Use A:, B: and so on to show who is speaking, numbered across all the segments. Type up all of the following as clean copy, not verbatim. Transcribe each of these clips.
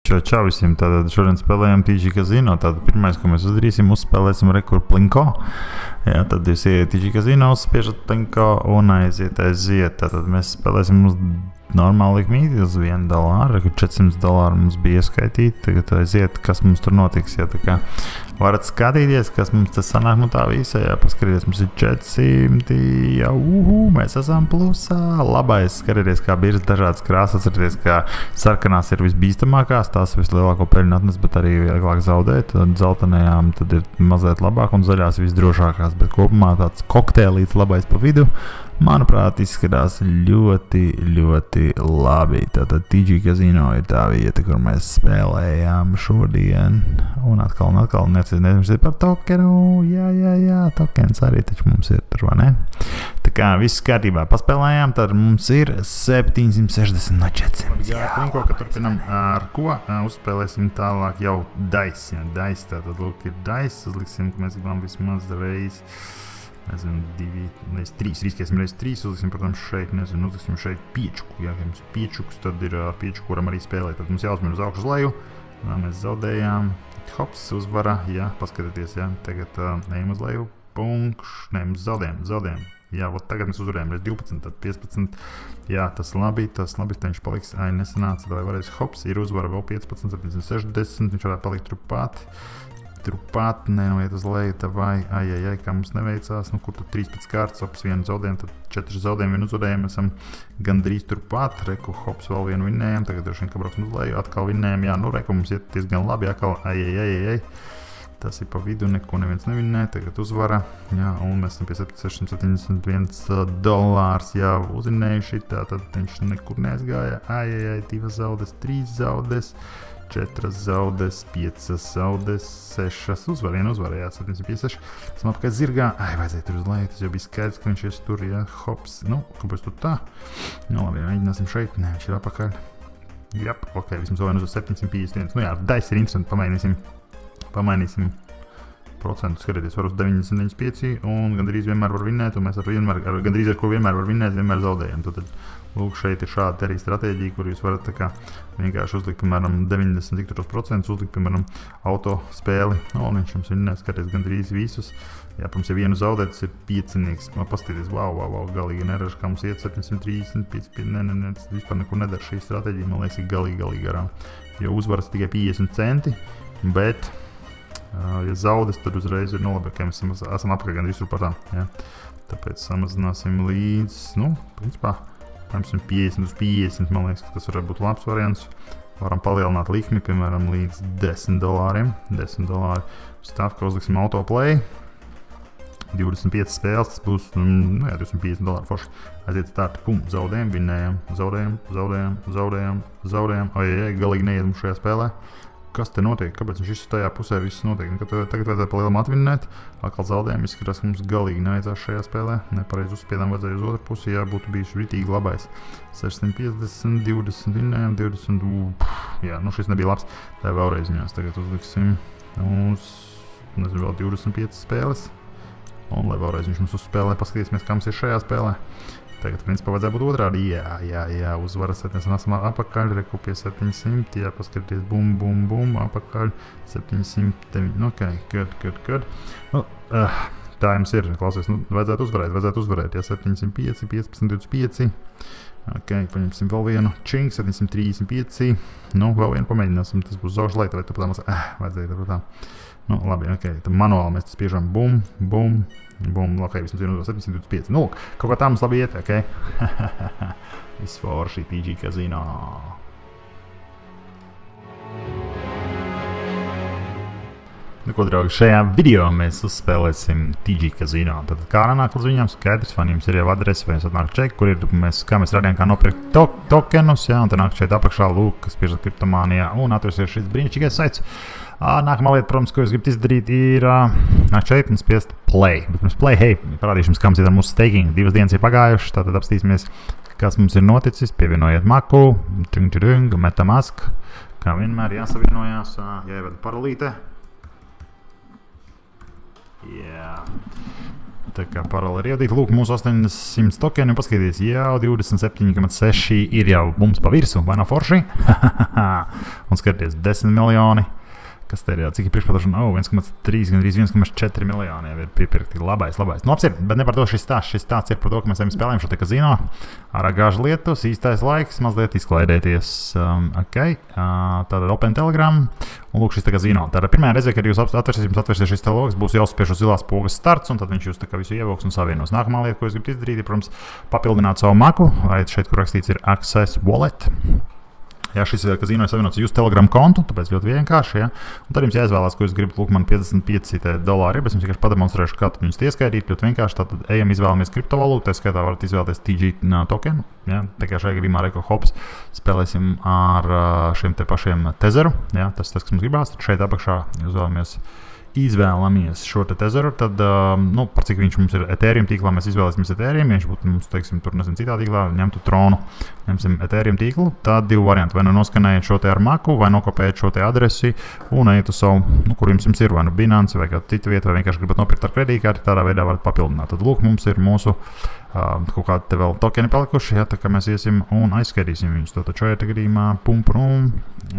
A: Čau visiem, tātad šodien spēlējam TG Casino, tātad pirmais, ko mēs uzdarīsim, uzspēlēsim Rekur Plinko. Jā, tad jūs ieiet TG Casino, uzspiežat Plinko un aiziet, tātad mēs spēlēsim uz normāli likmīti uz $1, $400 mums bija ieskaitīti, tagad aiziet, kas mums tur notiks, jā, tā kā varat skatīties, kas mums tas sanāk no tā visa, jā, paskatīties, mums ir 400, jā, mēs esam plusā, labais, skatīties, kā biržas dažādas krāsas, atcerieties, kā sarkanās ir visbīstamākās, tās vislielāko peļņu atnes, bet arī vieglāk zaudēt, tad zeltainajām tad ir mazliet labāk un zaļās visdrošākās, bet kopumā tāds kokteilīts labais pa vidu, manuprāt, izskatās ļoti, ļoti labi. Tātad TG Casino ir tā vieta, kur mēs spēlējām šodien. Un atkal neatcerieties par tokenu. Jā, tokens arī taču mums ir tur, vai ne? Tā kā viss kārtībā paspēlējām, tad mums ir 760 no 400. Jā, Plinko, ka turpinam ar ko? Uzspēlēsim tālāk jau dice. Ja, dice, tātad lūk ir dice. Uzliksim, ka mēs gribam vismaz reiz. Nezinu, 2, reiz 3, riskēsim reiz 3, uzliksim, protams, šeit, nezinu, uzliksim šeit piečuku, jā, ja mums piečuks, tad ir piečuku, kuram arī spēlēt, tad mums jāuzmir uz augšu uz leju, mēs zaudējām, hops, uzvara, jā, paskatieties, jā, tagad ejam uz leju, punkš, ne, mums zaudējām, jā, vot tagad mēs uzvarējām reiz 12, tad 15, jā, tas labi, viņš paliks, nesanāca, vai varēs hops, ir uzvara vēl 15, 760, viņš varētu palikt turpat, neiet uz leju, tā vai, kā mums neveicās, nu, kur tur 13 kārtas, hops, vienu zaudējumu, tad 4 zaudējumu, vienu uzvarējumu, esam gandrīz turpat, reku, hops, vēl vienu vinnējam, tagad droši vien, ka brauksim uz leju, atkal vinnējam, jā, nu, reku, mums iet diezgan labi, atkal, tas ir pa vidu, neko neviens nevinnē, tagad uzvara, jā, un mēs esam pie $671, jā, uzinnējuši, tātad viņš nekur neaizgāja, 2 zaudes, 3 zaudes, 4 zaudes, 5 zaudes, 6 uzvar, 1 uzvar, jā, 756. Esam apkārt zirgā, vajadzēja tur uz leju, tas jau bija skaidrs, ka viņš ies tur, jā, hops, nu, kāpēc tur tā? Nu, labi, mēģināsim šeit, ne, viņš ir apakaļ. Jap, ok, vismaz vēl uz 751. Nu jā, dice ir interesanti, pamainīsim procentu, skatieties, var uz 995 un gandrīz vienmēr var vinnēt, un mēs gandrīz ar ko vienmēr var vinnēt, vienmēr zaudējam. Tad, lūk, šeit ir šāda arī stratēģija, kur jūs varat tā kā vienkārši uzlikt, piemēram, 90%, uzlikt, piemēram, auto spēli, un viņš jums vinnēs, skatieties, gandrīz visus. Jā, protams, ja vienu zaudēt, tas ir 5-nieks. Paskatīties, wow, galīgi neraža, kā mums iet 735, ne, vispār neko nedara šī stratēģija, man liekas, ir galīgi garām. Jo uzvaras tikai 50 centi, bet ja zaudas, tad uzreiz ir labi, ka mēs esam apkārt gandrīz turpatām. Ja? Tāpēc samazināsim līdz, nu, principā, 50 uz 50, man liekas, ka tas varētu būt labs variants. Varam palielināt likmi, piemēram, līdz $10. $10 stāvka uzliksim autoplay. 25 spēles, tas būs, nu jā, $250 forši. Aiziet starti, pum, zaudējam, vinnējam, zaudējam, galīgi neiet mums šajā spēlē. Kas te notiek? Kāpēc viņš tajā pusē viss notiek? Tagad vajadzētu palielam atvinnēt. Atkal zaudējumi izskatās, ka mums galīgi nevajadzās šajā spēlē. Nepareizi uzspiedām, vajadzēja uz otru pusi, jā, būtu bijuši ritīgi labais. 650, 20 vinnējām, 20, jā, nu šis nebija labs. Tā vēlreiz viņās tagad uzliksim uz, nezinu, vēl 25 spēles. Un lai vēlreiz viņš mums uzspēlē, paskatīsimies, kā mums ir šajā spēlē. Tagad, principā, vajadzēja būt otrādi, jā, uzvaras, esam apakaļ, reku pie 700, jā, paskatīties, bum, apakaļ, 709, ok, good. Nu, tā jums ir, klausies, nu, vajadzētu uzvarēt, jā, 705, 15, 25, ok, paņemsim vēl vienu, čing, 735, nu, vēl vienu pamēģināsim, tas būs zaugšu leita, vai tāpēc mums, vajadzēja tāpēc. Nu, labi, ok, tad manuāli mēs spiežam bum, ok, vismaz ir 725. Nu, kaut kā tā mums labi iet, ok? Viss forši TG Casino. Nu, ko, draugi, šajā video mēs uzspēlēsim TG Casino. Tad kā nāk uz viņām skaidrs, vai jums ir jau adrese, vai jums atnāk čeki, kur ir, kā mēs rādījām, kā nopirkt tokenus, jā, un tad nāk šeit apakšā, lūk, kas spiežat kriptomānijā, un atrasies šis brīnišķīgais saits. Nākamā lieta, protams, ko jūs gribat izdarīt, ir nāk šeit un spiest play. Bet pirms play, hei, parādīšu jums, kā mums ir ar mūsu staking. 2 dienas ir pagājušas, tātad apstīsimies, kas mums ir noticis. Pievienojiet maku, metamask, kā vienmēr jāsavienojās, jāievada parolīte. Jā. Tā kā paralēli ievadīt, lūk, mūsu 800 tokeni, un paskatīties, jau 27,6 ir jau mums pa virsu, vai nav forši? Un skaties, 10 miljoni. Kas te ir, jā, cik ir priekšpatašana? 1,3, gandrīz 1,4 miljoni jau ir piepirkti. Labais. Nu, apsiet, bet ne par to šis stāsts. Šis stāsts ir par to, ka mēs spēlējam šo te kazino ar gāžu lietus, īstais laiks, mazliet izklaidēties. Tātad Open Telegram, un lūk šis te kazino. Tātad pirmajā reizē, kad jūs atvērsies šis te logs, būs jāuzspiež uz zilās pogas starts, un tad viņš jūs tā kā visu ievilks un savienos. Nākamā lieta, ko jūs gribat izdarīt, ir, protams, papildināt savu maku, vai šeit, kur rakstīts ir Access Wallet. Jā, šis kazino ir savienots ar jūsu Telegram kontu, tāpēc ļoti vienkārši. Ja? Un tad jums jāizvēlās, ko jūs gribat. Lūk, man $55 ir, bet es jums vienkārši pademonstrēšu, kā viņus ieskaitīt. Ļoti vienkārši. Tātad ejam, izvēlamies kriptovalūtu, tā skaitā varat izvēlēties TG tokenu. Ja? Tā kā šajā gadījumā Reko Hops spēlēsim ar šiem te pašiem tezeru. Ja? Tas, kas mums gribās. Tad šeit apakšā izvēlamies šo te tezeru, tad, par cik viņš mums ir Ethereum tīklā, mēs izvēlēsimies Ethereum, ja viņš būtu mums, teiksim, tur nezinu citā tīklā, ņemtu tronu, ņemsim Ethereum tīklu, tad divi varianti, vai nu noskanējiet šo te ar maku, vai nokopējiet šo te adresi un ejiet uz savu, kur jums ir, vai nu Binance, vai kāda cita vieta, vai vienkārši gribat nopirkt ar kredītkarti, tādā veidā varat papildināt. Tad lūk, mums ir mūsu kaut kādi te vēl tokeni palikuši, ja, tā kā mēs iesim un aizskaitīsim viņus. Tātad šajā gadījumā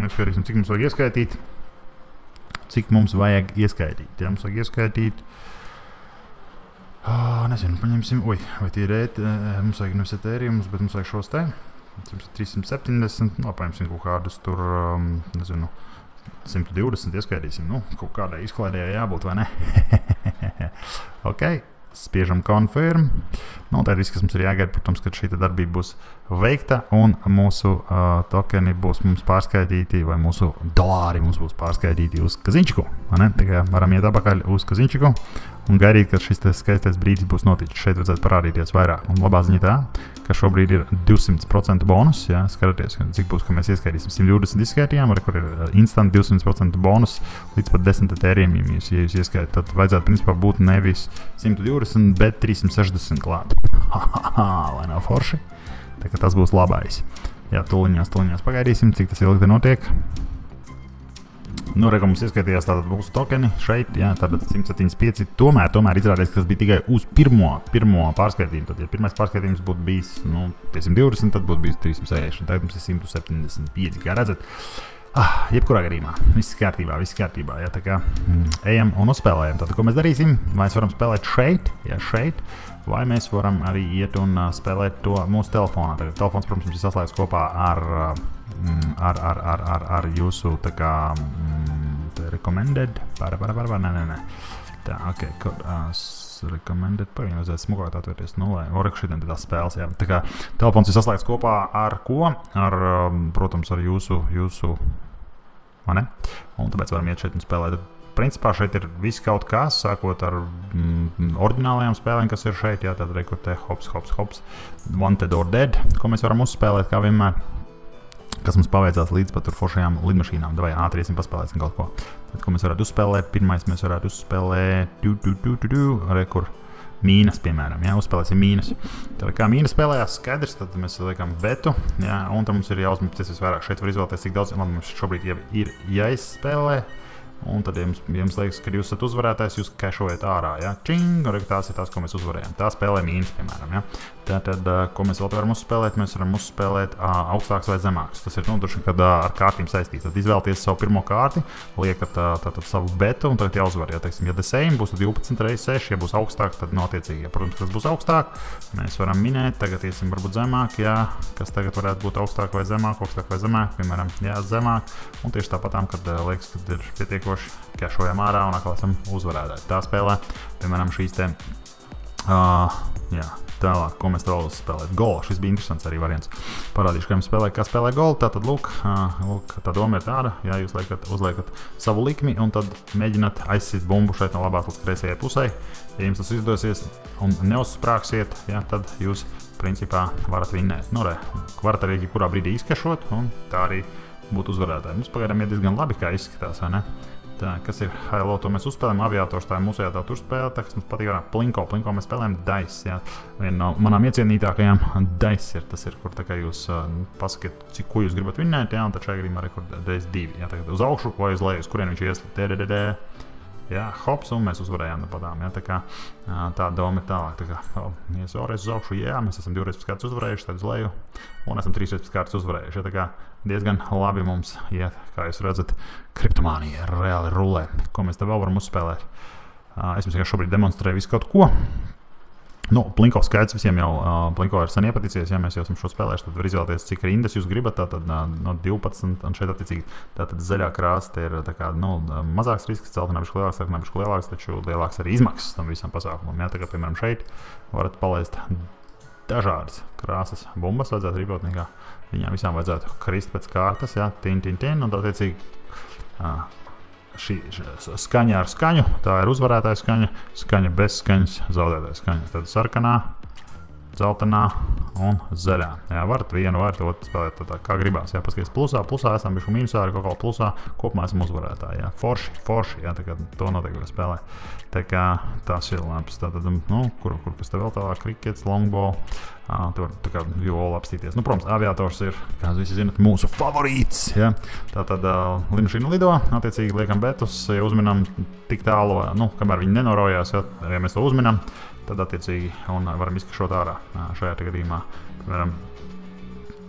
A: aizskaitīsim, cik mums vajag ieskaitīt. Cik mums vajag ieskaitīt. Ja, mums vajag ieskaitīt. Nezinu, paņemsim. Vai tie ir mums vajag nevis Ethereum, bet mums vajag šos te. 370. Paņemsim kaut kādus tur, nezinu, 120 ieskaitīsim. Kaut kādai izklaidējai jābūt, vai ne? Ok. Spiežam confirm. Tā ir viss, kas mums ir jāgaida, protams, kad šī darbība būs veikta un mūsu tokeni būs mums pārskaitīti vai mūsu dolāri mums būs pārskaitīti uz kaziņčiku. Tā kā varam iet apakaļ uz kaziņčiku un gaidīt, kad šis skaistais brīdis būs noticis. Šeit vajadzētu parādīties vairāk. Un labā ziņa tā, ka šobrīd ir 200% bonus. Ja, skatāties, cik būs, ka mēs ieskaitīsim 120 izskaitījām, kur ir instant 200% bonus līdz pat 10 etērijiem. Ja jūs ieskaitāt, tad vajadzētu principā būt nevis 120, bet 360 klāt. Vai nav forši? Tā kā tas būs labais. Jā, tuliņās pagaidīsim, cik tas ilgi te notiek. Reka mums ieskaitījās tātad mūsu tokeni šeit, jā, tātad 175. Tomēr izrādās, ka tas bija tikai uz pirmo pārskaitījumu. Tad, ja pirmais pārskaitījums būtu bijis 520, tad būtu bijis 360. Tagad mums ir 175, kā redzat. Jebkurā gadījumā, viss kārtībā, jā, tā kā ejam un uzspēlējam. Tātad, ko mēs darīsim? Vai mēs varam spēlēt šeit, vai mēs varam arī iet un spēlēt to mūsu telefonā. Tagad telefons, protams, mums ir saslēgts kopā ar jūsu, tā kā, recommended, nē. Tā, ok, recommended, pagaidām vajadzētu smukāk atvērties, lai šodien tās spēles, jā. Tā kā telefons ir saslēgts kopā ar ko? Protams, ar jūsu, vai ne? Un tāpēc varam iet šeit un spēlēt. Principā šeit ir viss kaut kas, sākot ar oriģinālajām spēlēm, kas ir šeit, jā, tad rekrutē hops, wanted or dead, ko mēs varam uzspēlēt, kā vienmēr, kas mums paveicās līdz pat tur foršajām lidmašīnām. Davai ātri iesim paspēlēsim kaut ko. Tad, ko mēs varētu uzspēlēt, pirmais mēs varētu uzspēlēt rekur mīnas, piemēram, jā, uzspēlēsim mīnas. Tad, kā mīnas spēlējās skaidrs, tad mēs liekam betu, jā, un tad mums ir jāuzmēpties visvairāk. Šeit var izvēlēties, cik daudz, mums šobrīd jau ir jāizspēlē. Un tad, ja jums liekas, ka jūs esat uzvarētājs, jūs kešojat ārā, ja? Čing, tās ir tās, ko mēs uzvarējam. Tā spēlē mīnas, piemēram, ja? Tātad, ko mēs vēl varam uzspēlēt? Mēs varam uzspēlēt augstāks vai zemāks. Tas ir nodroši, kad ar kārtīm saistīts. Tad izvēlties savu pirmo kārti, liekat tātad savu betu un tagad jāuzvar. Ja, teiksim, ja desējumi būs 12 reiz 6, ja būs augstāk, tad notiecīgi. Ja, protams, kas būs augstāk, mēs varam minēt. Tagad iesim varbūt zemāk, jā, kas tagad varētu būt augstāk vai zemāk, piemēram, jā, zemāk. Un tieši tāpatām, kad liekas, kad ir pietiekoši, kešojam ārā un atkal esam uzvarētāji. Tā spēlē, piemēram, šīs te, jā, tālāk, ko mēs vēl spēlēt. Gol, šis bija interesants arī variants. Parādīšu, kā spēlē gol. Tātad, lūk, tā doma ir tāda, jā, jūs uzliekat savu likmi un tad mēģināt aizsist bumbu šeit no labās līdz kreisajai pusē. Ja jums tas izdosies un neuzsprāksiet, jā, tad jūs, principā, varat vinnēt. Varat arī kurā brīdī izkešot un tā arī būt uzvarētāji. Mums pagaidām ir diezgan labi, kā izskatās, vai ne? Tā, kas ir Halo, to mēs uzspēlējam, aviators, tā ir mūsu jātā tur spēle, tā, kas mums patīk ar Plinko mēs spēlējam Dice, jā. Viena no manām iecienītākajām Dice ir, tas ir, kur tā kā jūs pasakiet, ko jūs gribat vinnēt, jā, un tad šajā gadījumā rekur Dice 2, jā, tagad uz augšu vai uz leju, uz kurien viņš ies, jā, hops, un mēs uzvarējām padām, jā, tā kā tā doma ir tālāk, tā kā, mēs vēlreiz uz augšu, jā, mēs esam 2 reizes pēc kārtas uzvarējuši, tad uz leju, un esam 3 reizes pēc kārtas uzvarējuši, jā, tā kā diezgan labi mums iet, kā jūs redzat, kriptomānija reāli rulē, ko mēs te vēl varam uzspēlēt. Es jums šobrīd demonstrēju visu kaut ko. Nu, Plinko skaits visiem jau, Plinko ir sen iepaticies, ja mēs jau esam šo spēlējuši, tad var izvēlēties, cik rindas jūs gribat, tātad no 12, un šeit attiecīgi tātad zaļā krāsa te ir tā kā, nu, mazāks risks, celtenā bišķi lielāks, celtenā bišķi lielāks, taču lielāks arī izmaksas tam visam pasākumam, ja, tā kā, piemēram, šeit varat palaist dažādas krāsas bumbas, vajadzētu rīpotnīgā, viņām visām vajadzētu krist pēc kārtas, ja, tin, un tā attiecīgi, šī skaņa ar skaņu, tā ir uzvarētāja skaņa, skaņa bez skaņas, zaudētāja skaņa. Tad sarkanā, dzeltenā un zaļā. Jā, varat vienu, varat otru spēlēt tā kā gribās. Jā, paskaties plusā esam bišķi mīnusā, arī kaut kā plusā, kopumā esam uzvarētāji. Jā, forši, jā, tā kā to noteikti spēlē. Tā kā tās ir labs. Tātad, nu, kur kas te vēl tālāk, krikets, longball. Tu var tā kā jolu apstīties. Nu, protams, aviators ir, kā jūs visi zinat, mūsu favorīts. Ja? Tātad lidmašīna lido, attiecīgi liekam betus, ja uzminam tik tālu, nu, kamēr viņi nenorojās, ja mēs to uzminam, tad attiecīgi un varam izkašot ārā šajā gadījumā. Piemēram,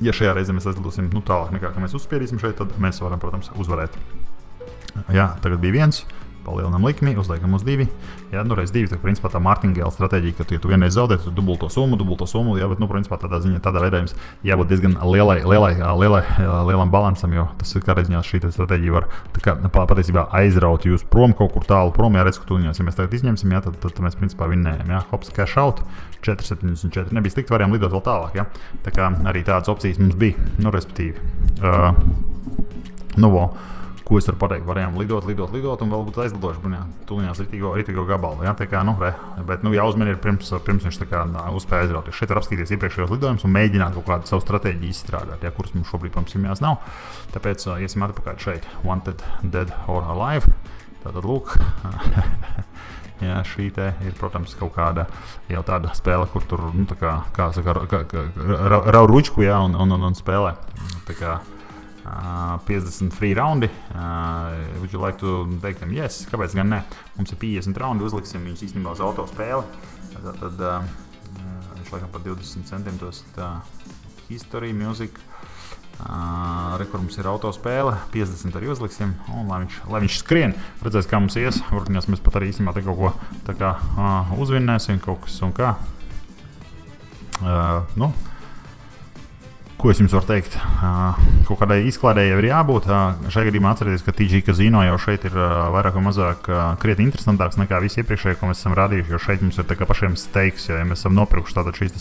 A: ja šajā reizē mēs aizlidosim tālāk nekā, ka mēs uzspiedīsim šeit, tad mēs varam, protams, uzvarēt. Jā, tagad bija 1. Palielinām likmi, uzliekam uz 2. Jā, nu reiz 2, tā principā tā martingēla stratēģija, ka ja tu vienreiz zaudē, tu dubulto summu, jā, bet, nu, principā tādā ziņā, tādā veidā jums jābūt diezgan lielam balansam, jo tas ir kādreiz šī stratēģija var tā kā patiesībā aizraut jūs prom kaut kur tālu prom, jā, redz, ka tuņās, ja mēs tagad izņemsim, jā, tad mēs principā vinnējam, jā, hops, cash out, 4,74, nebija slikti, varējām lidot vēl tālāk, jā, tā kā arī tādas opcijas mums bija, nu, respektīvi, ko es varu pateikt, varējām lidot, un vēl būtu aizlidoši, tuliņās ritīgo gabalu, jā, tā kā, nu, bet, nu, jāuzmēr ir pirms viņš tā kā uzspēja aizrauties. Šeit var apskatīties iepriekšējos lidojumus un mēģināt kaut kādu savu stratēģiju izstrādāt, jā, kuras mums šobrīd, protams, nav. Tāpēc iesim atpakaļ šeit, wanted, dead or alive. Tātad, lūk, jā, šī te ir, protams, kaut kāda jau tāda spēle, kur tur, nu, tā kā saka, rau ručku, jā, un spēlē, tā kā, 50 free raundi, would you like to take them? Yes, kāpēc gan ne? Mums ir 50 raundi, uzliksim viņus īstenībā uz auto spēli. Tad viņš laikam par 20 centiem tos history, music, kur mums ir auto spēle, 50 arī uzliksim, un lai viņš skrien, redzēs, kā mums ies, varbūt mēs pat arī īstenībā te kaut ko tā kā uzvinnēsim, kaut kas un kā. Nu, ko es jums varu teikt? Kaut kādai izklādē jau ir jābūt. Šajā gadījumā atcerieties, ka TG Casino jau šeit ir vairāk vai mazāk krietni interesantāks nekā visi iepriekšēji, ko mēs esam rādījuši, jo šeit mums ir tā kā pašiem steiks, ja mēs esam nopirkuši tātad šīs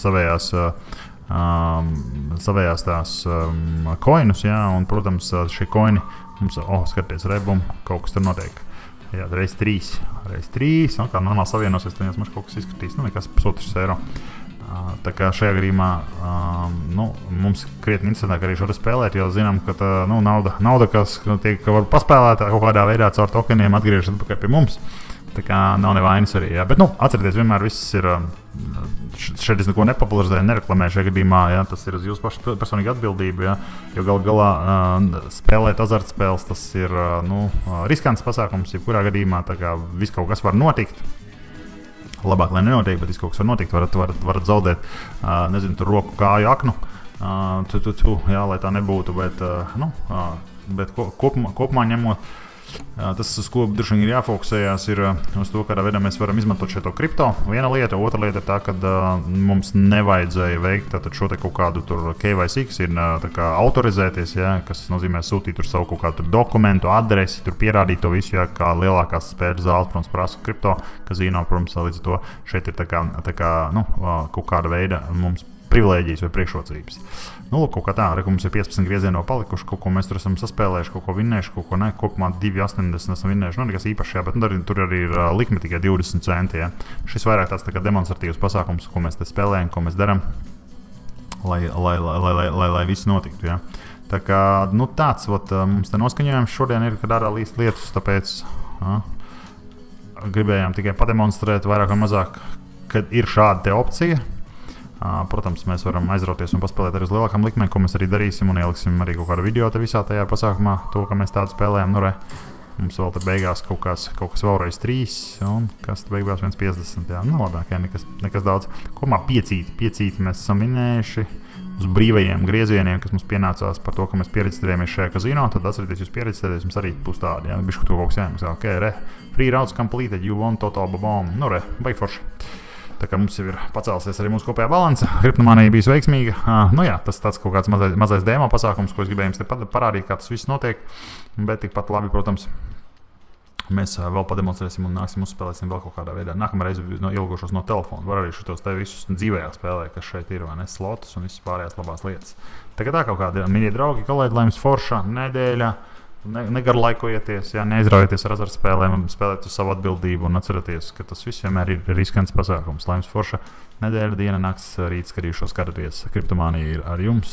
A: savējās tās koinus, ja, un, protams, šie koini mums, skaties, rebum, kaut kas tur notiek. Jā, reiz 3, kā normāli savienosies, tad mums kaut kas izskatīs, nu, nekas €1,5. Tā kā šajā gadījumā nu, mums krietni interesantāk arī šo spēlēt, jo zinām, ka tā, nu, nauda kas tiek var paspēlēt kaut kādā veidā caur tokeniem atgriežas atpakaļ pie mums. Tā kā nav nevainas arī, jā. Bet, nu, atcerieties, vienmēr viss ir, šeit es neko nepopularizēju, nereklamēju šajā gadījumā, jā, tas ir uz jūsu pašu personīgu atbildību, jā, jo galā spēlēt azartspēles, tas ir, nu, riskants pasākums, jebkurā gadījumā, tā kā viss kaut kas var notikt. Labāk, lai nenotiek, bet viss kaut kas var notikt, varat zaudēt, nezinu, tur roku kāju aknu, jā, lai tā nebūtu, bet, nu, bet kopumā ņemot, tas, uz ko droši vien ir jāfokusējās, ir uz to, kādā veidā mēs varam izmantot šo kripto. Viena lieta, otra lieta ir tā, ka mums nevajadzēja veikt šo te kaut kādu tur KYC, kas ir tā kā autorizēties, ja, kas nozīmē sūtīt tur savu kaut kādu dokumentu, adresi, tur pierādīt to visu, ja, kā lielākās spēļu zāles, protams, prasa kripto kazino, protams, līdz to šeit ir tā kā nu, kaut kāda veida mums privilēģijas vai priekšrocības. Nu, lūk, kaut kā tā, mums ir 15 griezieno palikuši, kaut ko mēs tur esam saspēlējuši, kaut ko vinnējuši, kaut ko ne, kopumā 2,80 esam vinnējuši, nu, nekas īpaši, jā, bet tur arī ir likme tikai 20 centi, jā. Šis vairāk tāds tā kā demonstratīvs pasākums, ko mēs te spēlējam, ko mēs daram, lai viss notiktu, jā. Tā kā, nu, tāds, mums te noskaņojums šodien ir, kad ārā līst lietus, tāpēc gribējām tikai pademonstrēt vairāk vai mazāk, kad ir šāda te opcija. Protams, mēs varam aizrauties un paspēlēt arī uz lielākām likmēm, ko mēs arī darīsim un ieliksim arī kaut kādu video te visā tajā pasākumā, to, ka mēs tādu spēlējam, nu, Mums vēl te beigās kaut kas vēlreiz 3, un kas te beigās 1,50. Jā, nu labāk, jā, nekas daudz. Kopumā 5 mēs esam minējuši uz brīvajiem griezieniem, kas mums pienācās par to, ka mēs pieregistrējamies šajā kazino. Tad atcerieties, jūs pieregistrēties, jums arī būs tādi, jā, bišku to kaut kas jāmaksā. Ok, free routes completed, you won total babom. Nu, baigi forši. Tā kā mums jau ir pacēlusies arī mūsu kopējā balanse. Kriptomānija bijis veiksmīga. Nu jā, tas tāds kaut kāds mazais demo pasākums, ko es gribēju jums te parādīt, kā tas viss notiek. Bet tikpat labi, protams, mēs vēl pademonstrēsim un nāksim uzspēlēsim vēl kaut kādā veidā. Nākamā reize ilgošos no telefona. Var arī šitos te visus dzīvējā spēlē, kas šeit ir, vai ne, slotus un visas pārējās labās lietas. Tā kaut kādi mīļie draugi, kolēģi, lai jums forša nedēļa. Negarlaikojieties, neizraujieties ar azartspēlēm, spēlēt uz savu atbildību un atcerieties, ka tas viss vienmēr ir riskants pasākums. Lai jums forša nedēļa, diena, nakts, rīts, kad jūs šo skatāties. Kriptomānija ir ar jums,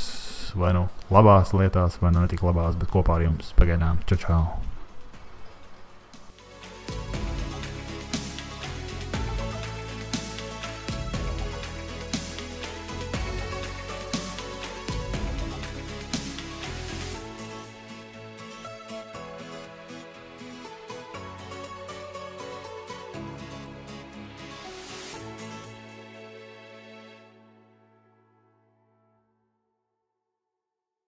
A: vai nu labās lietās, vai nu ne tik labās, bet kopā ar jums. Pagaidām, čau!